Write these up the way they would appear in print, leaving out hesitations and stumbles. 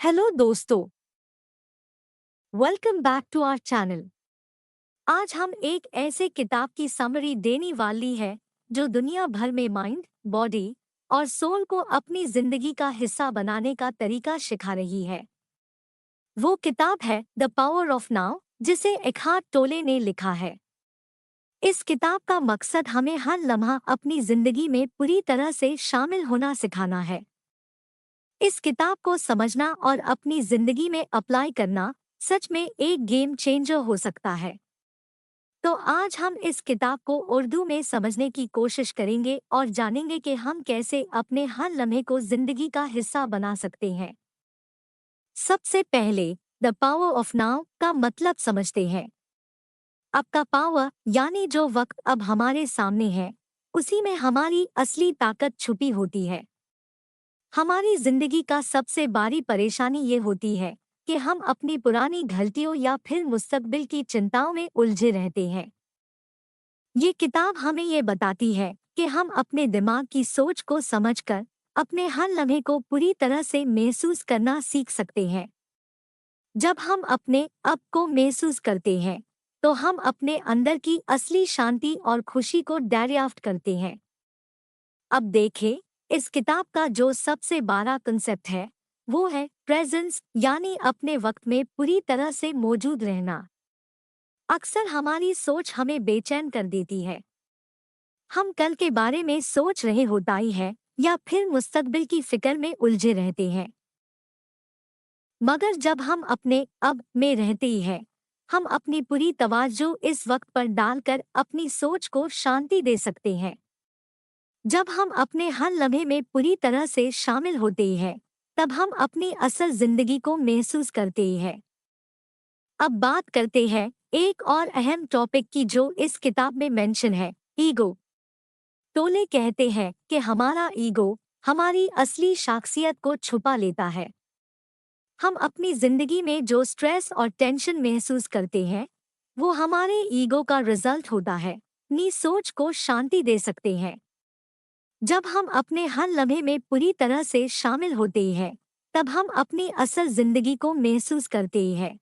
Hello दोस्तों, welcome back to our channel. आज हम एक ऐसे किताब की समरी देने वाली है जो दुनिया भर में माइंड, बॉडी और सोल को अपनी जिंदगी का हिस्सा बनाने का तरीका सिखा रही है। वो किताब है द पावर ऑफ नाउ, जिसे एकहार्ट टोले ने लिखा है। इस किताब का मकसद हमें हर लम्हा अपनी जिंदगी में पूरी तरह से शामिल होना सिखाना है। इस किताब को समझना और अपनी जिंदगी में अप्लाई करना सच में एक गेम चेंजर हो सकता है। तो आज हम इस किताब को उर्दू में समझने की कोशिश करेंगे और जानेंगे कि हम कैसे अपने हर लम्हे को जिंदगी का हिस्सा बना सकते हैं। सबसे पहले द पावर ऑफ नाउ का मतलब समझते हैं। अब का पावर यानी जो वक्त अब हमारे सामने है, उसी में हमारी असली ताकत छुपी होती है। हमारी जिंदगी का सबसे बड़ी परेशानी ये होती है कि हम अपनी पुरानी गलतियों या फिर मुस्तकबिल की चिंताओं में उलझे रहते हैं। ये किताब हमें ये बताती है कि हम अपने दिमाग की सोच को समझकर अपने हर लम्हे को पूरी तरह से महसूस करना सीख सकते हैं। जब हम अपने अब को महसूस करते हैं, तो हम अपने अंदर की असली शांति और खुशी को दरियाफ्त करते हैं। अब देखें, इस किताब का जो सबसे बड़ा कंसेप्ट है, वो है प्रेजेंस, यानी अपने वक्त में पूरी तरह से मौजूद रहना। अक्सर हमारी सोच हमें बेचैन कर देती है। हम कल के बारे में सोच रहे होता ही है या फिर मुस्तकबिल की फिक्र में उलझे रहते हैं। मगर जब हम अपने अब में रहते ही हैं, हम अपनी पूरी तवज्जो इस वक्त पर डालकर अपनी सोच को शांति दे सकते हैं। जब हम अपने हर लम्हे में पूरी तरह से शामिल होते ही हैं, तब हम अपनी असल जिंदगी को महसूस करते ही हैं। अब बात करते हैं एक और अहम टॉपिक की जो इस किताब में मेंशन है, ईगो। टोले कहते हैं कि हमारा ईगो हमारी असली शख्सियत को छुपा लेता है। हम अपनी जिंदगी में जो स्ट्रेस और टेंशन महसूस करते हैं, वो हमारे ईगो का रिजल्ट होता है। अपनी सोच को शांति दे सकते हैं। जब हम अपने हर लम्हे में पूरी तरह से शामिल होते ही हैं, तब हम अपनी असल जिंदगी को महसूस करते ही हैं।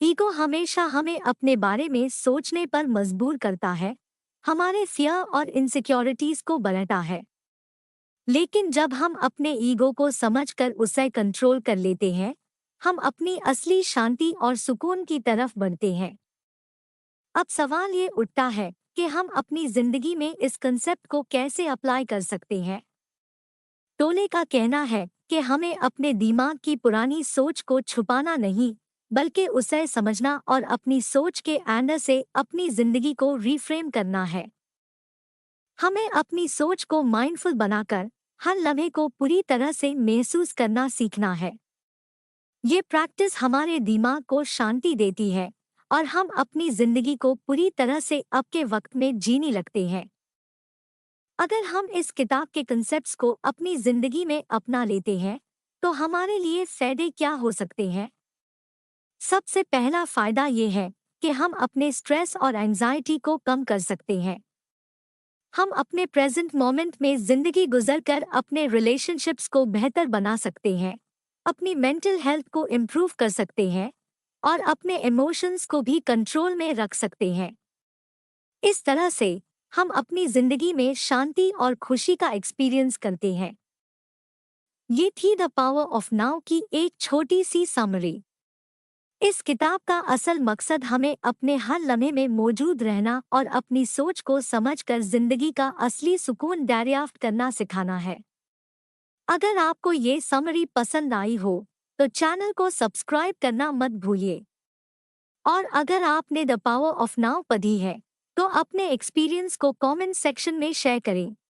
ईगो हमेशा हमें अपने बारे में सोचने पर मजबूर करता है, हमारे फियर और इनसिक्योरिटीज को बढ़ाता है। लेकिन जब हम अपने ईगो को समझकर उसे कंट्रोल कर लेते हैं, हम अपनी असली शांति और सुकून की तरफ बढ़ते हैं। अब सवाल ये उठता है कि हम अपनी जिंदगी में इस कंसेप्ट को कैसे अप्लाई कर सकते हैं। टोले का कहना है कि हमें अपने दिमाग की पुरानी सोच को छुपाना नहीं, बल्कि उसे समझना और अपनी सोच के एंगल से अपनी जिंदगी को रिफ्रेम करना है। हमें अपनी सोच को माइंडफुल बनाकर हर लम्हे को पूरी तरह से महसूस करना सीखना है। ये प्रैक्टिस हमारे दिमाग को शांति देती है और हम अपनी जिंदगी को पूरी तरह से अब के वक्त में जीने लगते हैं। अगर हम इस किताब के कंसेप्ट्स को अपनी जिंदगी में अपना लेते हैं, तो हमारे लिए फायदे क्या हो सकते हैं? सबसे पहला फायदा ये है कि हम अपने स्ट्रेस और एंजाइटी को कम कर सकते हैं। हम अपने प्रेजेंट मोमेंट में जिंदगी गुजरकर अपने रिलेशनशिप्स को बेहतर बना सकते हैं, अपनी मेंटल हेल्थ को इम्प्रूव कर सकते हैं और अपने इमोशंस को भी कंट्रोल में रख सकते हैं। इस तरह से हम अपनी जिंदगी में शांति और खुशी का एक्सपीरियंस करते हैं। ये थी द पावर ऑफ नाउ की एक छोटी सी समरी। इस किताब का असल मकसद हमें अपने हर लम्हे में मौजूद रहना और अपनी सोच को समझकर जिंदगी का असली सुकून दरियाफ्त करना सिखाना है। अगर आपको ये समरी पसंद आई हो, तो चैनल को सब्सक्राइब करना मत भूलिए। और अगर आपने द पावर ऑफ नाउ पढ़ी है, तो अपने एक्सपीरियंस को कमेंट सेक्शन में शेयर करें।